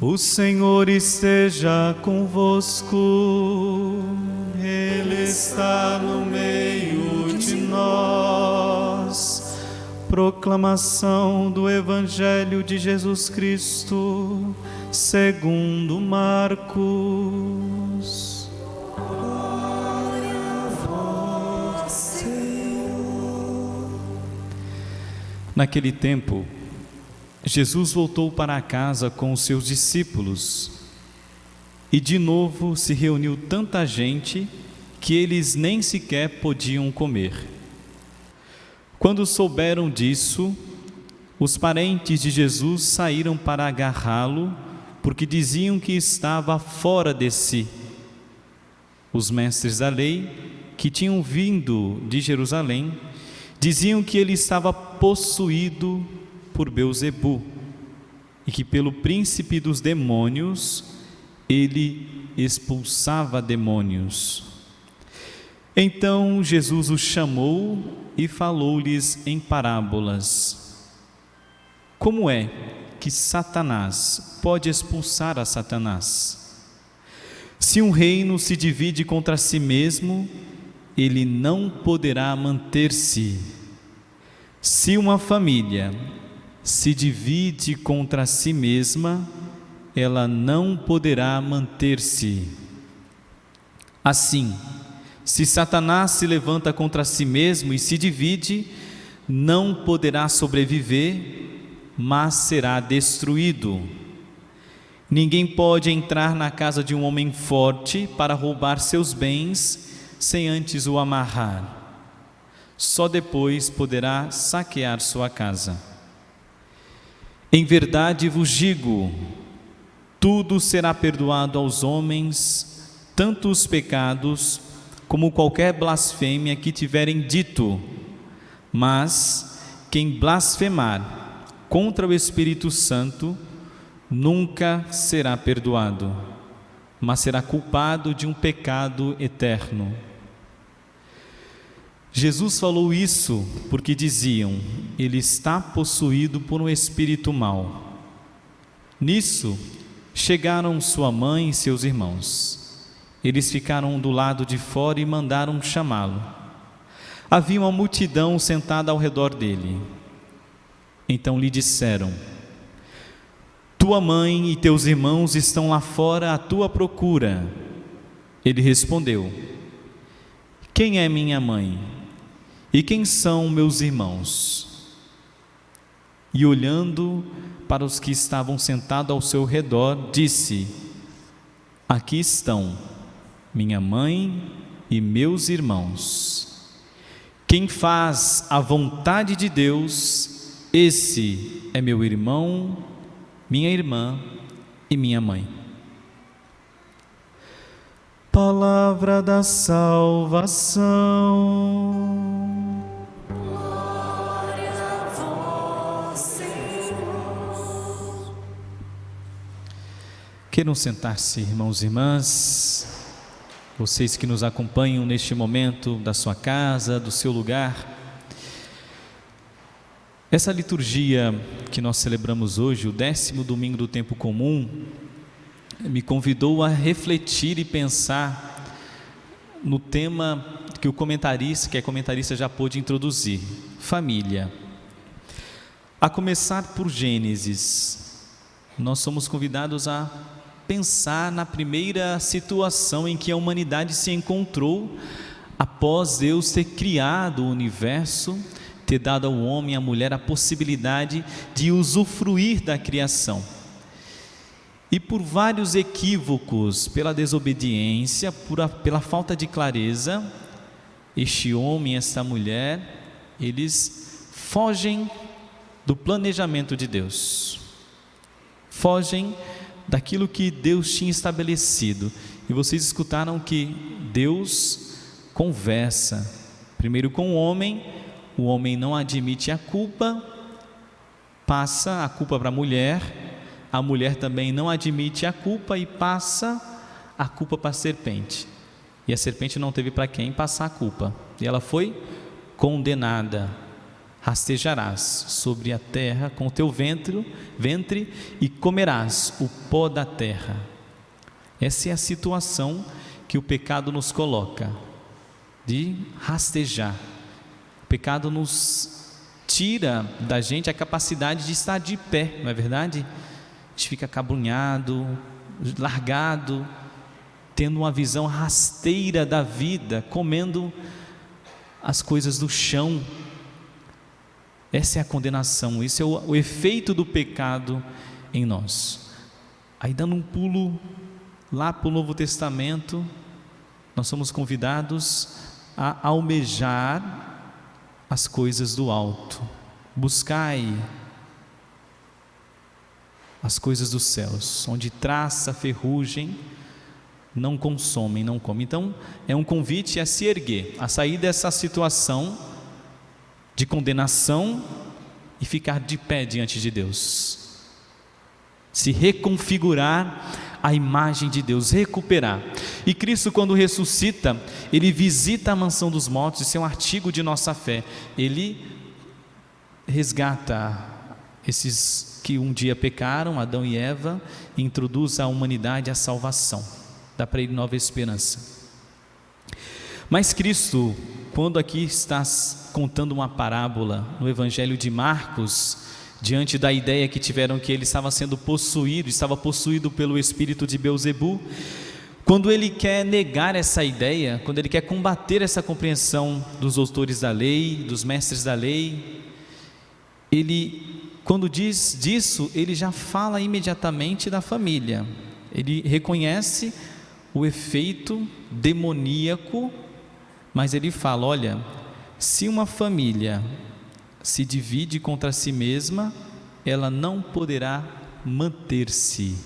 O Senhor esteja convosco, Ele está no meio de nós. Proclamação do Evangelho de Jesus Cristo, segundo Marcos. Glória a vós, Senhor. Naquele tempo, Jesus voltou para casa com os seus discípulos e de novo se reuniu tanta gente que eles nem sequer podiam comer. Quando souberam disso, os parentes de Jesus saíram para agarrá-lo, porque diziam que estava fora de si. Os mestres da lei, que tinham vindo de Jerusalém, diziam que ele estava possuído por Beelzebu, e que pelo príncipe dos demônios ele expulsava demônios. Então Jesus os chamou e falou-lhes em parábolas. Como é que Satanás pode expulsar a Satanás? Se um reino se divide contra si mesmo, ele não poderá manter-se. Se uma família se divide contra si mesma, ela não poderá manter-se. Assim, se Satanás se levanta contra si mesmo e se divide, não poderá sobreviver, mas será destruído. Ninguém pode entrar na casa de um homem forte para roubar seus bens sem antes o amarrar. Só depois poderá saquear sua casa. Em verdade vos digo, tudo será perdoado aos homens, tanto os pecados como qualquer blasfêmia que tiverem dito, mas quem blasfemar contra o Espírito Santo nunca será perdoado, mas será culpado de um pecado eterno. Jesus falou isso porque diziam: ele está possuído por um espírito mau. Nisso chegaram sua mãe e seus irmãos. Eles ficaram do lado de fora e mandaram chamá-lo. Havia uma multidão sentada ao redor dele. Então lhe disseram: tua mãe e teus irmãos estão lá fora à tua procura. Ele respondeu: quem é minha mãe? E quem são meus irmãos? E olhando para os que estavam sentados ao seu redor, disse: aqui estão minha mãe e meus irmãos. Quem faz a vontade de Deus, esse é meu irmão, minha irmã e minha mãe. Palavra da salvação. Glória a vós, Senhor. Queiram sentar-se, irmãos e irmãs, vocês que nos acompanham neste momento da sua casa, do seu lugar. Essa liturgia que nós celebramos hoje, o 10º domingo do tempo comum, me convidou a refletir e pensar no tema que o comentarista já pôde introduzir: família. A começar por Gênesis, nós somos convidados a pensar na primeira situação em que a humanidade se encontrou após Deus ter criado o universo, ter dado ao homem e à mulher a possibilidade de usufruir da criação. E por vários equívocos, pela desobediência, pela falta de clareza, este homem e esta mulher, eles fogem do planejamento de Deus, fogem daquilo que Deus tinha estabelecido. E vocês escutaram que Deus conversa primeiro com o homem não admite a culpa, passa a culpa para a mulher também não admite a culpa e passa a culpa para a serpente. E a serpente não teve para quem passar a culpa, e ela foi condenada. rastejarás sobre a terra com o teu ventre e comerás o pó da terra. Essa é a situação que o pecado nos coloca, de rastejar. O pecado nos tira da gente a capacidade de estar de pé, não é verdade? A gente fica acabrunhado, largado, tendo uma visão rasteira da vida, comendo as coisas do chão. Essa é a condenação, esse é o efeito do pecado em nós. Aí, dando um pulo lá para o Novo Testamento, nós somos convidados a almejar as coisas do alto. Buscai as coisas dos céus, onde traça, ferrugem, não consomem, não comem. Então, é um convite a se erguer, a sair dessa situação de condenação e ficar de pé diante de Deus. Se reconfigurar a imagem de Deus, recuperar. E Cristo, quando ressuscita, Ele visita a mansão dos mortos. Isso é um artigo de nossa fé. Ele resgata esses que um dia pecaram, Adão e Eva, e introduz à humanidade a salvação, dá para ele nova esperança. Mas Cristo, quando aqui está contando uma parábola no Evangelho de Marcos, diante da ideia que tiveram que ele estava sendo possuído, estava possuído pelo espírito de Beelzebu, quando ele quer negar essa ideia, quando ele quer combater essa compreensão dos doutores da lei, dos mestres da lei, ele, quando diz disso, ele já fala imediatamente da família. Ele reconhece o efeito demoníaco, mas ele fala: olha, se uma família se divide contra si mesma, ela não poderá manter-se.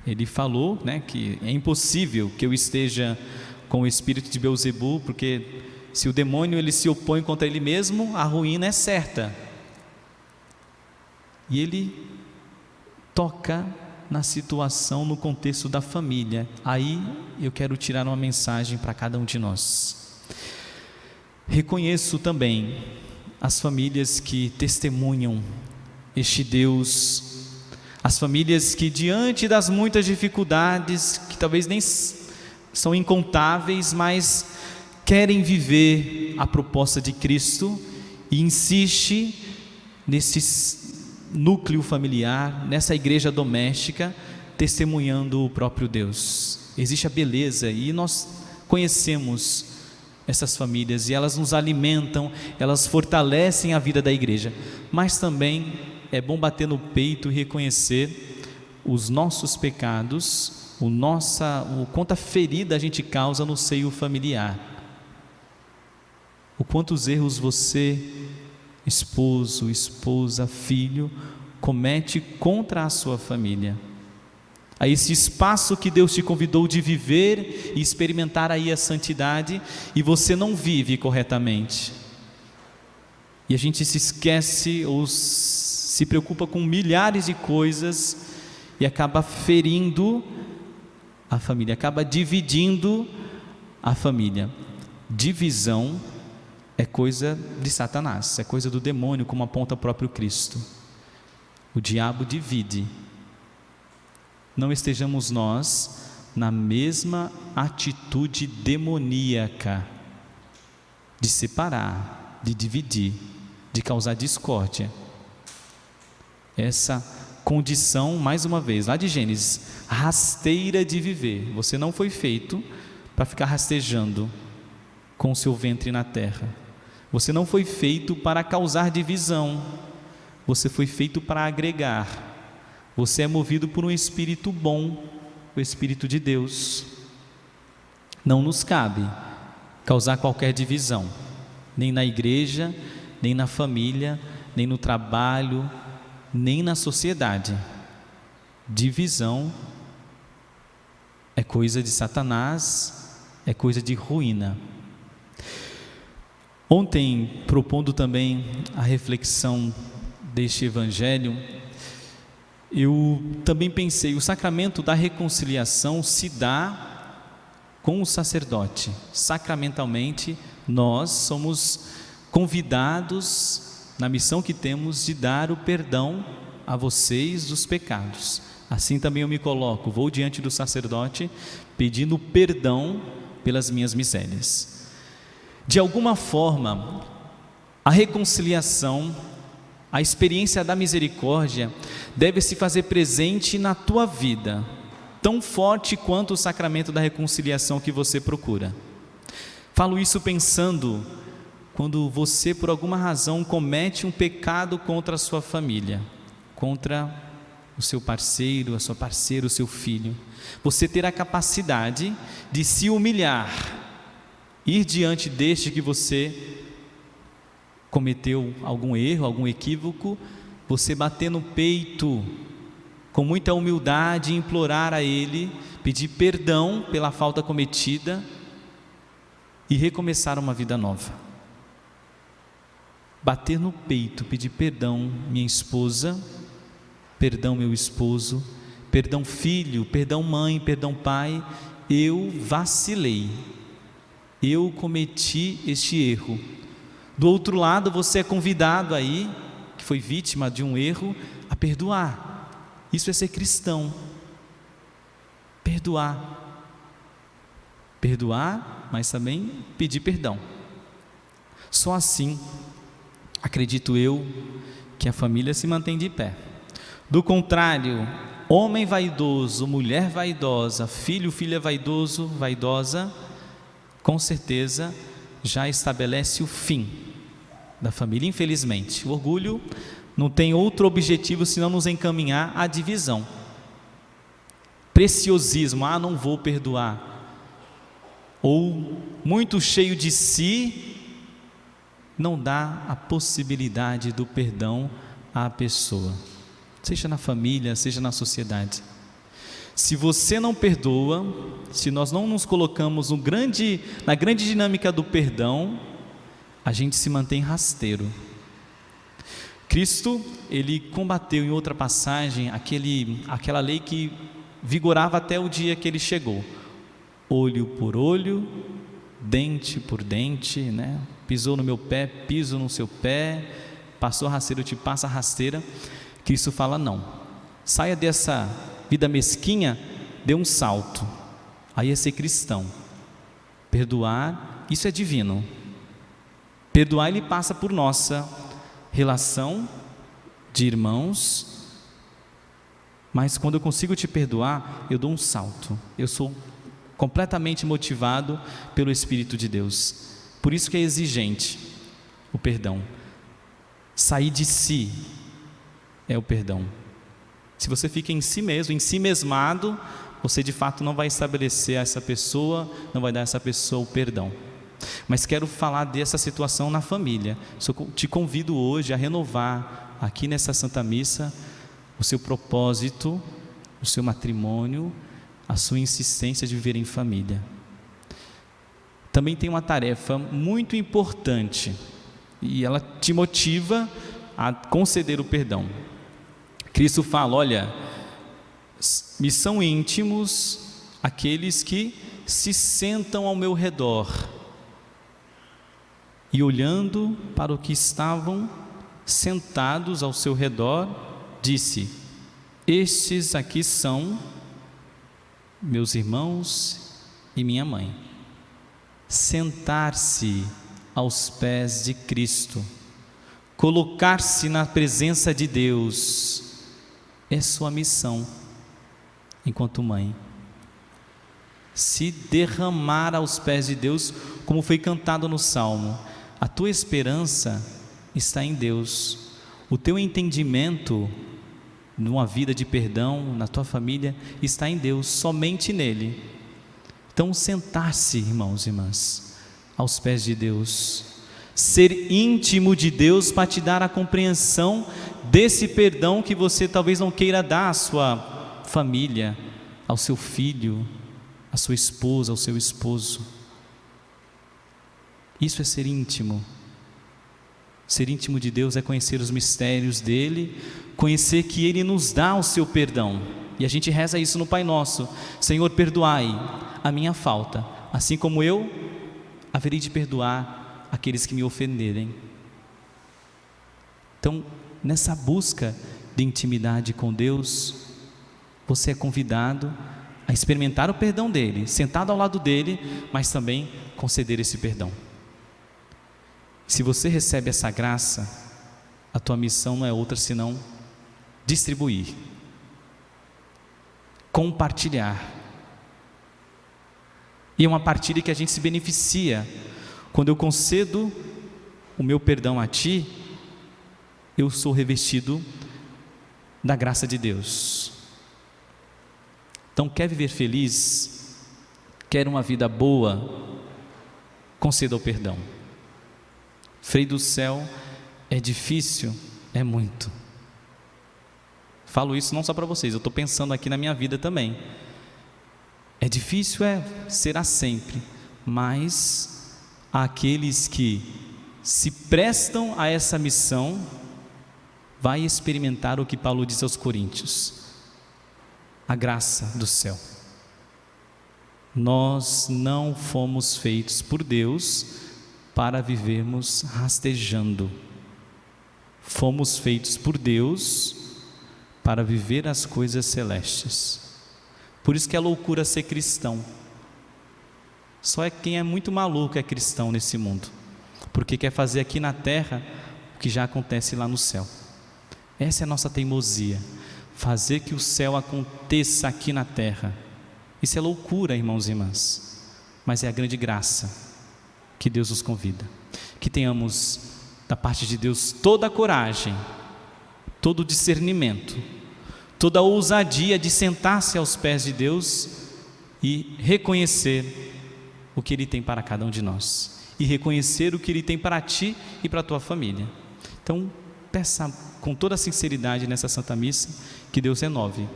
Ele falou, que é impossível que eu esteja com o espírito de Beelzebu, porque se o demônio ele se opõe contra ele mesmo, a ruína é certa. E ele toca na situação, no contexto da família. Aí eu quero tirar uma mensagem para cada um de nós. Reconheço também as famílias que testemunham este Deus, as famílias que, diante das muitas dificuldades, que talvez nem são incontáveis, mas querem viver a proposta de Cristo e insiste nesse núcleo familiar, nessa igreja doméstica, testemunhando o próprio Deus. Existe a beleza, e nós conhecemos essas famílias, e elas nos alimentam, elas fortalecem a vida da igreja. Mas também é bom bater no peito e reconhecer os nossos pecados, o quanto a ferida a gente causa no seio familiar, o quantos erros você, esposo, esposa, filho, comete contra a sua família. A esse espaço que Deus te convidou de viver e experimentar aí a santidade, e você não vive corretamente. E a gente se esquece ou se preocupa com milhares de coisas e acaba ferindo a família, acaba dividindo a família. Divisão é coisa de Satanás, é coisa do demônio, como aponta o próprio Cristo. O diabo divide. Não estejamos nós na mesma atitude demoníaca de separar, de dividir, de causar discórdia. Essa condição, mais uma vez, lá de Gênesis, rasteira de viver. Você não foi feito para ficar rastejando com o seu ventre na terra. Você não foi feito para causar divisão. Você foi feito para agregar. Você é movido por um espírito bom, o Espírito de Deus. Não nos cabe causar qualquer divisão, nem na igreja, nem na família, nem no trabalho, nem na sociedade. Divisão é coisa de Satanás, é coisa de ruína. Ontem, propondo também a reflexão deste evangelho, eu também pensei, o sacramento da reconciliação se dá com o sacerdote. Sacramentalmente, nós somos convidados na missão que temos de dar o perdão a vocês dos pecados. Assim também eu me coloco, vou diante do sacerdote pedindo perdão pelas minhas misérias. De alguma forma, a reconciliação, a experiência da misericórdia deve se fazer presente na tua vida, tão forte quanto o sacramento da reconciliação que você procura. Falo isso pensando quando você, por alguma razão, comete um pecado contra a sua família, contra o seu parceiro, a sua parceira, o seu filho. Você ter a capacidade de se humilhar, ir diante deste que você cometeu algum erro, algum equívoco, você bater no peito com muita humildade, implorar a Ele, pedir perdão pela falta cometida e recomeçar uma vida nova. Bater no peito, pedir perdão, minha esposa, perdão, meu esposo, perdão, filho, perdão, mãe, perdão, pai, eu vacilei, eu cometi este erro. Do outro lado, você é convidado aí, que foi vítima de um erro, a perdoar. Isso é ser cristão. Perdoar. Perdoar, mas também pedir perdão. Só assim, acredito eu, que a família se mantém de pé. Do contrário, homem vaidoso, mulher vaidosa, filho, filha vaidoso, vaidosa, com certeza já estabelece o fim da família, infelizmente. O orgulho não tem outro objetivo senão nos encaminhar à divisão. Preciosismo, não vou perdoar. Ou muito cheio de si, não dá a possibilidade do perdão à pessoa, seja na família, seja na sociedade. Se você não perdoa, se nós não nos colocamos na grande dinâmica do perdão, a gente se mantém rasteiro. Cristo, Ele combateu em outra passagem aquela lei que vigorava até o dia que Ele chegou. Olho por olho, dente por dente, né? Pisou no meu pé, piso no seu pé, passou a rasteira, eu te passo a rasteira. Cristo fala não, saia dessa vida mesquinha, dê um salto. Aí é ser cristão. Perdoar, isso é divino. Perdoar, ele passa por nossa relação de irmãos, mas quando eu consigo te perdoar, eu dou um salto. Eu sou completamente motivado pelo Espírito de Deus. Por isso que é exigente o perdão. Sair de si é o perdão. Se você fica em si mesmo, em si mesmado, você de fato não vai estabelecer a essa pessoa, não vai dar a essa pessoa o perdão. Mas quero falar dessa situação na família. Te convido hoje a renovar aqui nessa Santa Missa o seu propósito, o seu matrimônio, a sua insistência de viver em família. Também tem uma tarefa muito importante e ela te motiva a conceder o perdão. Cristo fala, olha, me são íntimos aqueles que se sentam ao meu redor e olhando para o que estavam sentados ao seu redor, disse, estes aqui são meus irmãos e minha mãe. Sentar-se aos pés de Cristo, colocar-se na presença de Deus, é sua missão enquanto mãe. Se derramar aos pés de Deus, como foi cantado no Salmo. A tua esperança está em Deus. O teu entendimento numa vida de perdão, na tua família, está em Deus, somente nele. Então, sentar-se, irmãos e irmãs, aos pés de Deus, ser íntimo de Deus para te dar a compreensão desse perdão que você talvez não queira dar à sua família, ao seu filho, à sua esposa, ao seu esposo. Isso é ser íntimo. Ser íntimo de Deus é conhecer os mistérios dele, conhecer que ele nos dá o seu perdão. E a gente reza isso no Pai Nosso: Senhor, perdoai a minha falta, assim como eu haverei de perdoar aqueles que me ofenderem. Então, nessa busca de intimidade com Deus, você é convidado a experimentar o perdão dele, sentado ao lado dele, mas também conceder esse perdão. Se você recebe essa graça, a tua missão não é outra senão distribuir, compartilhar. E é uma partilha que a gente se beneficia. Quando eu concedo o meu perdão a ti, eu sou revestido da graça de Deus. Então, quer viver feliz? Quer uma vida boa? Conceda o perdão. Freio do céu é difícil? É muito. Falo isso não só para vocês, eu estou pensando aqui na minha vida também. É difícil, será sempre, mas aqueles que se prestam a essa missão vai experimentar o que Paulo diz aos Coríntios: a graça do céu. Nós não fomos feitos por Deus para vivermos rastejando. Fomos feitos por Deus para viver as coisas celestes. Por isso que é loucura ser cristão. Só quem é muito maluco é cristão nesse mundo, porque quer fazer aqui na terra o que já acontece lá no céu. Essa é a nossa teimosia, fazer que o céu aconteça aqui na terra. Isso é loucura, irmãos e irmãs, mas é a grande graça que Deus nos convida. Que tenhamos da parte de Deus toda a coragem, todo o discernimento, toda a ousadia de sentar-se aos pés de Deus e reconhecer o que Ele tem para cada um de nós, e reconhecer o que Ele tem para ti e para a tua família. Então, peça com toda a sinceridade nessa Santa Missa que Deus renove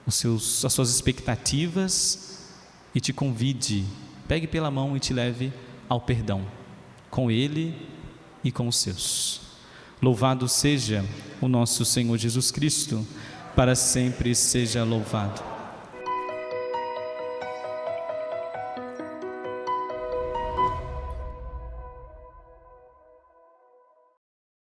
as suas expectativas e te convide, pegue pela mão e te leve ao perdão, com Ele e com os seus. Louvado seja o nosso Senhor Jesus Cristo, para sempre seja louvado.